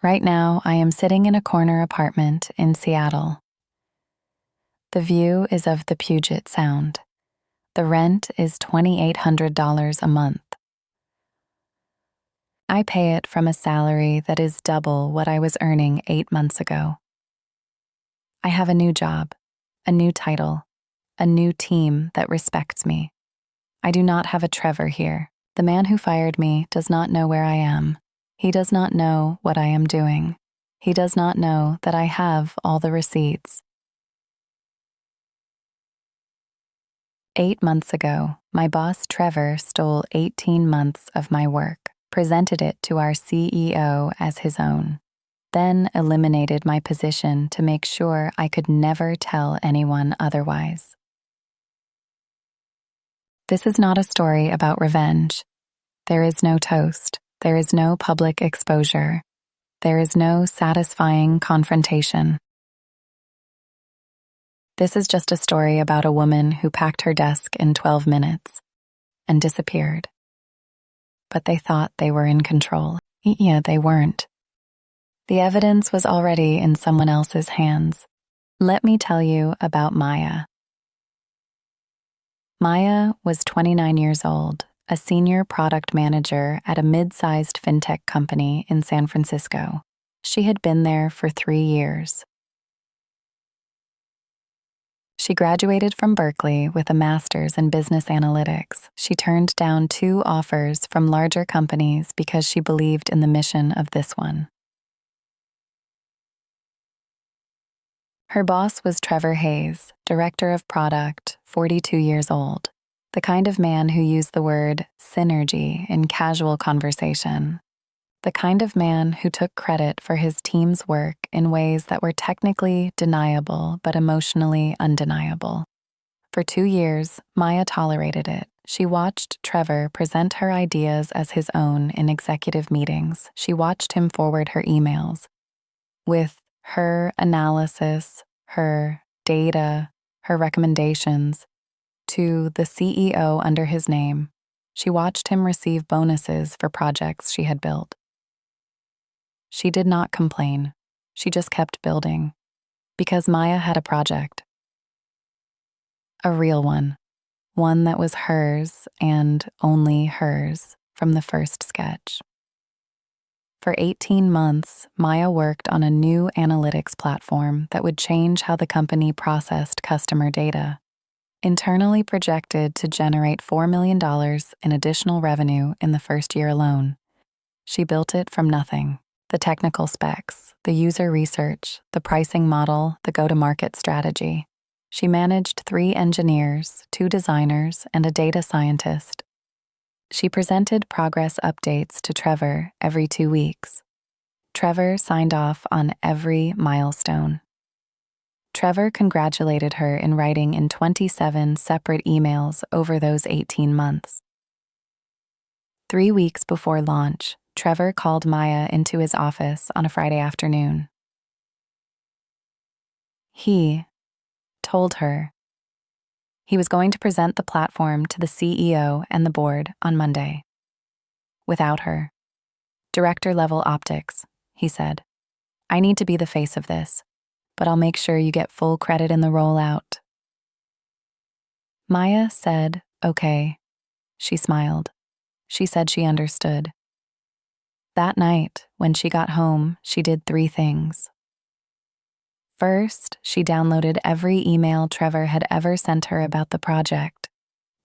Right now, I am sitting in a corner apartment in Seattle. The view is of the Puget Sound. The rent is $2,800 a month. I pay it from a salary that is double what I was earning 8 months ago. I have a new job, a new title, a new team that respects me. I do not have a Trevor here. The man who fired me does not know where I am. He does not know what I am doing. He does not know that I have all the receipts. 8 months ago, my boss Trevor stole 18 months of my work, presented it to our CEO as his own, then eliminated my position to make sure I could never tell anyone otherwise. This is not a story about revenge. There is no toast. There is no public exposure. There is no satisfying confrontation. This is just a story about a woman who packed her desk in 12 minutes and disappeared. But they thought they were in control. Yeah, they weren't. The evidence was already in someone else's hands. Let me tell you about Maya. Maya was 29 years old, a senior product manager at a mid-sized fintech company in San Francisco. She had been there for 3 years. She graduated from Berkeley with a master's in business analytics. She turned down 2 offers from larger companies because she believed in the mission of this one. Her boss was Trevor Hayes, director of product, 42 years old, the kind of man who used the word synergy in casual conversation, the kind of man who took credit for his team's work in ways that were technically deniable but emotionally undeniable. For 2 years, Maya tolerated it. She watched Trevor present her ideas as his own in executive meetings. She watched him forward her emails with her analysis, her data, her recommendations to the CEO under his name. She watched him receive bonuses for projects she had built. She did not complain. She just kept building. Because Maya had a project. A real one. One that was hers and only hers from the first sketch. For 18 months, Maya worked on a new analytics platform that would change how the company processed customer data. Internally projected to generate $4 million in additional revenue in the first year alone. She built it from nothing. The technical specs, the user research, the pricing model, the go-to-market strategy. She managed 3 engineers, 2 designers, and a data scientist. She presented progress updates to Trevor every 2 weeks. Trevor signed off on every milestone. Trevor congratulated her in writing in 27 separate emails over those 18 months. 3 weeks before launch, Trevor called Maya into his office on a Friday afternoon. He told her he was going to present the platform to the CEO and the board on Monday. Without her. Director-level optics, he said. I need to be the face of this, but I'll make sure you get full credit in the rollout. Maya said, okay. She smiled. She said she understood. That night, when she got home, she did 3 things. First, she downloaded every email Trevor had ever sent her about the project.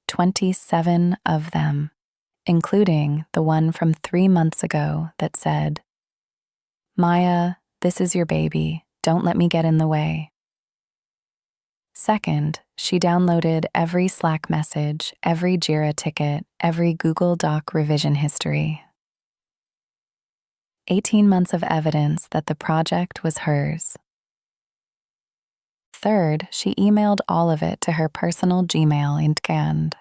27 of them, including the one from 3 months ago that said, Maya, this is your baby. Don't let me get in the way. Second, she downloaded every Slack message, every Jira ticket, every Google Doc revision history. 18 months of evidence that the project was hers. Third, she emailed all of it to her personal Gmail in Gand,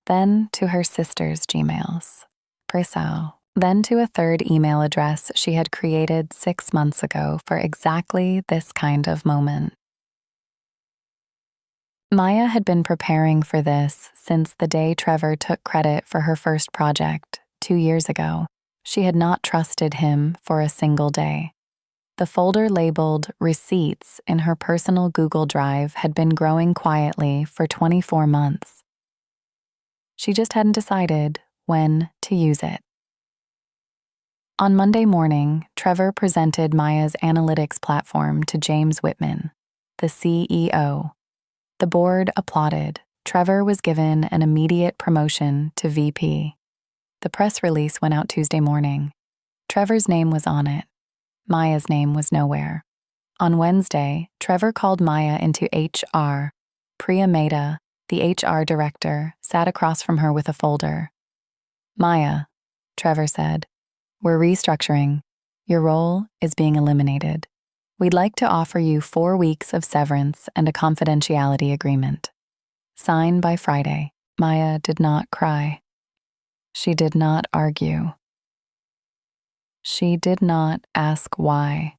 then to her sister's Gmails, Betrayal, then to a third email address she had created 6 months ago for exactly this kind of moment. Maya had been preparing for this since the day Trevor took credit for her first project 2 years ago. She had not trusted him for a single day. The folder labeled Receipts in her personal Google Drive had been growing quietly for 24 months. She just hadn't decided when to use it. On Monday morning, Trevor presented Maya's analytics platform to James Whitman, the CEO. The board applauded. Trevor was given an immediate promotion to VP. The press release went out Tuesday morning. Trevor's name was on it. Maya's name was nowhere. On Wednesday, Trevor called Maya into HR. Priya Mehta, the HR director, sat across from her with a folder. "Maya," Trevor said, "we're restructuring. Your role is being eliminated. We'd like to offer you 4 weeks of severance and a confidentiality agreement. Sign by Friday." Maya did not cry. She did not argue. She did not ask why.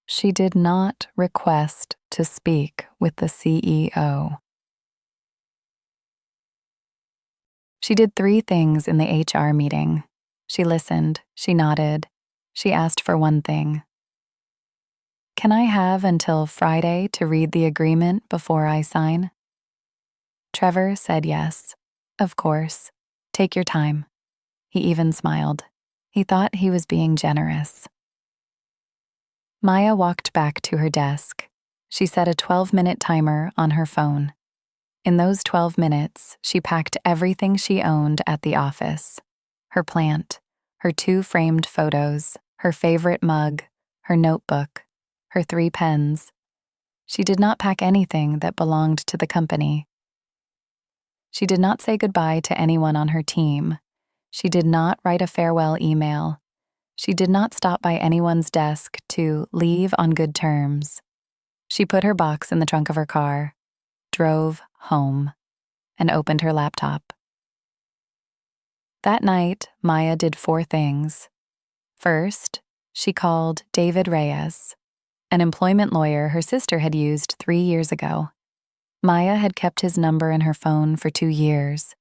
She did not request to speak with the CEO. She did 3 things in the HR meeting. She listened, she nodded, she asked for one thing. "Can I have until Friday to read the agreement before I sign?" Trevor said yes. Of course. Take your time. He even smiled. He thought he was being generous. Maya walked back to her desk. She set a 12-minute timer on her phone. In those 12 minutes, she packed everything she owned at the office. Her plant, her 2 framed photos, her favorite mug, her notebook, her 3 pens. She did not pack anything that belonged to the company. She did not say goodbye to anyone on her team. She did not write a farewell email. She did not stop by anyone's desk to leave on good terms. She put her box in the trunk of her car, drove home, and opened her laptop. That night, Maya did 4 things. First, she called David Reyes, an employment lawyer her sister had used 3 years ago. Maya had kept his number in her phone for 2 years.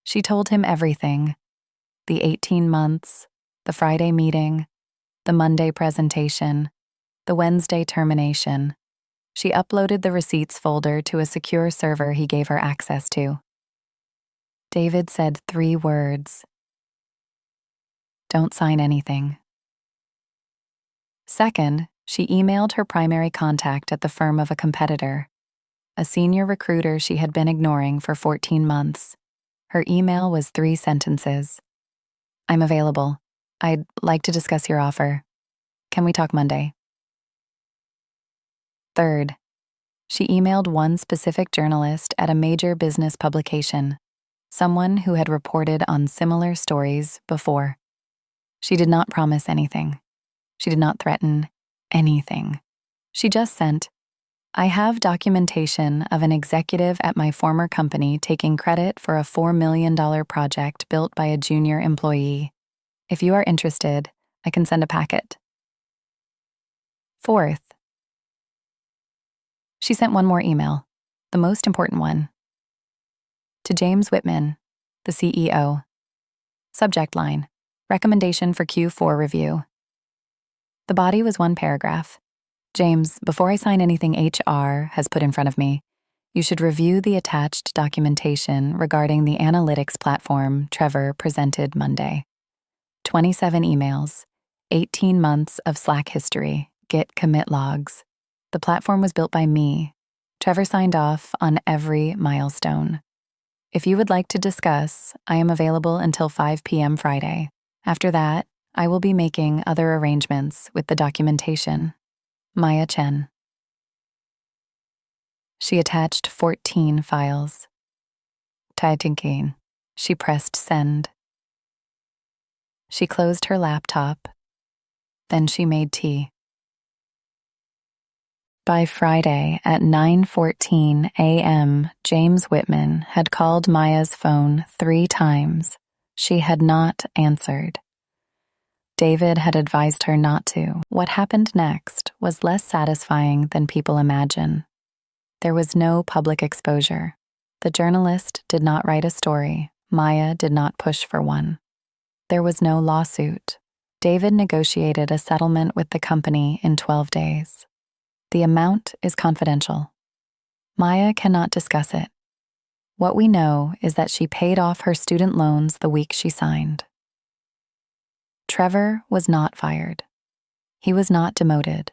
She told him everything: the 18 months, the Friday meeting, the Monday presentation, the Wednesday termination. She uploaded the receipts folder to a secure server he gave her access to. David said 3 words: "Don't sign anything." Second, she emailed her primary contact at the firm of a competitor, a senior recruiter she had been ignoring for 14 months. Her email was 3 sentences. "I'm available. I'd like to discuss your offer. Can we talk Monday?" Third, she emailed one specific journalist at a major business publication, someone who had reported on similar stories before. She did not promise anything. She did not threaten anything. She just sent, "I have documentation of an executive at my former company taking credit for a $4 million project built by a junior employee. If you are interested, I can send a packet." Fourth, she sent one more email, the most important one, to James Whitman, the CEO. Subject line: recommendation for Q4 review. The body was 1 paragraph. "James, before I sign anything HR has put in front of me, you should review the attached documentation regarding the analytics platform Trevor presented Monday. 27 emails, 18 months of Slack history, Git commit logs. The platform was built by me. Trevor signed off on every milestone. If you would like to discuss, I am available until 5 p.m. Friday. After that, I will be making other arrangements with the documentation. Maya Chen." She attached 14 files. Typing. She pressed send. She closed her laptop. Then she made tea. By Friday at 9:14 a.m., James Whitman had called Maya's phone 3 times. She had not answered. David had advised her not to. What happened next was less satisfying than people imagine. There was no public exposure. The journalist did not write a story. Maya did not push for one. There was no lawsuit. David negotiated a settlement with the company in 12 days. The amount is confidential. Maya cannot discuss it. What we know is that she paid off her student loans the week she signed. Trevor was not fired. He was not demoted.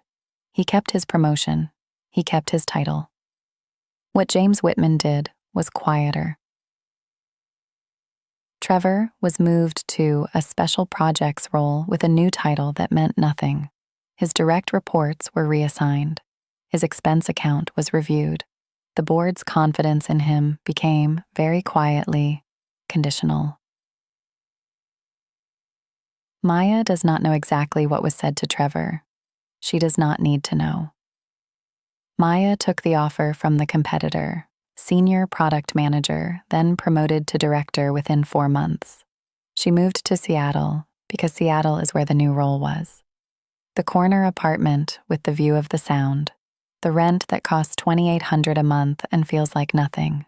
He kept his promotion. He kept his title. What James Whitman did was quieter. Trevor was moved to a special projects role with a new title that meant nothing. His direct reports were reassigned. His expense account was reviewed. The board's confidence in him became, very quietly, conditional. Maya does not know exactly what was said to Trevor. She does not need to know. Maya took the offer from the competitor, senior product manager, then promoted to director within 4 months. She moved to Seattle because Seattle is where the new role was. The corner apartment with the view of the Sound, the rent that costs $2,800 a month and feels like nothing.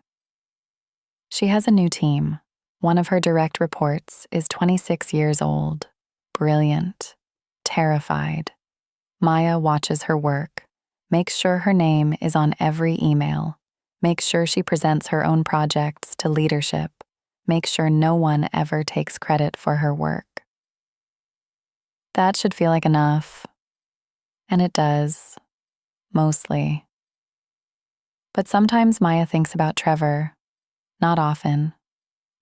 She has a new team. One of her direct reports is 26 years old, brilliant, terrified. Maya watches her work, makes sure her name is on every email, makes sure she presents her own projects to leadership, makes sure no one ever takes credit for her work. That should feel like enough. And it does. Mostly. But sometimes Maya thinks about Trevor. Not often.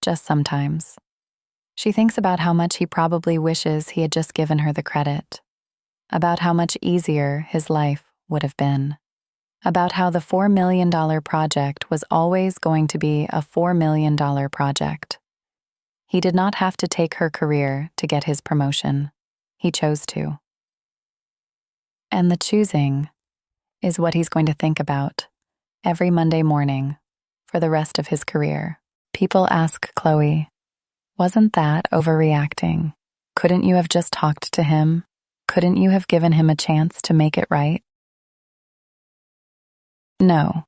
Just sometimes. She thinks about how much he probably wishes he had just given her the credit. About how much easier his life would have been. About how the $4 million project was always going to be a $4 million project. He did not have to take her career to get his promotion. He chose to. And the choosing is what he's going to think about every Monday morning for the rest of his career. People ask Chloe, "Wasn't that overreacting? Couldn't you have just talked to him? Couldn't you have given him a chance to make it right?" No,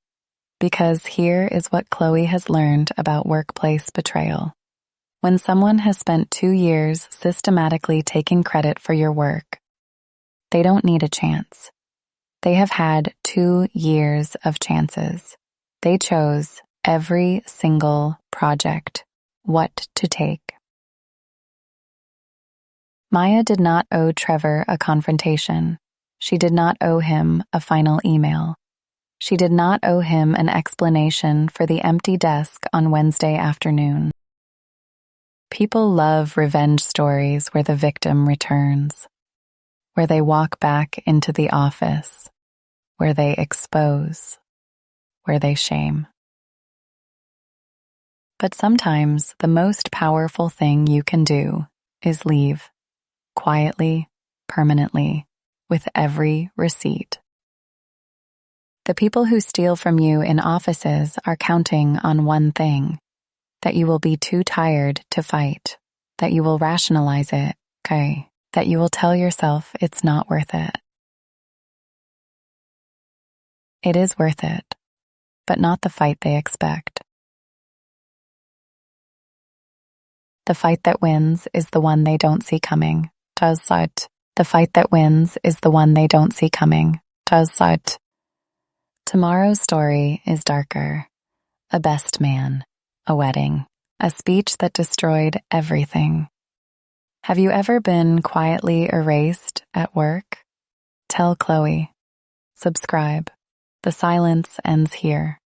because here is what Chloe has learned about workplace betrayal. When someone has spent 2 years systematically taking credit for your work, they don't need a chance. They have had 2 years of chances. They chose every single project, what to take. Maya did not owe Trevor a confrontation. She did not owe him a final email. She did not owe him an explanation for the empty desk on Wednesday afternoon. People love revenge stories where the victim returns, where they walk back into the office, where they expose, where they shame. But sometimes the most powerful thing you can do is leave, quietly, permanently, with every receipt. The people who steal from you in offices are counting on one thing, that you will be too tired to fight, that you will rationalize it, that you will tell yourself it's not worth it. It is worth it, but not the fight they expect. The fight that wins is the one they don't see coming. The fight that wins is the one they don't see coming. Tomorrow's story is darker. A best man, a wedding, a speech that destroyed everything. Have you ever been quietly erased at work? Tell Chloe. Subscribe. The silence ends here.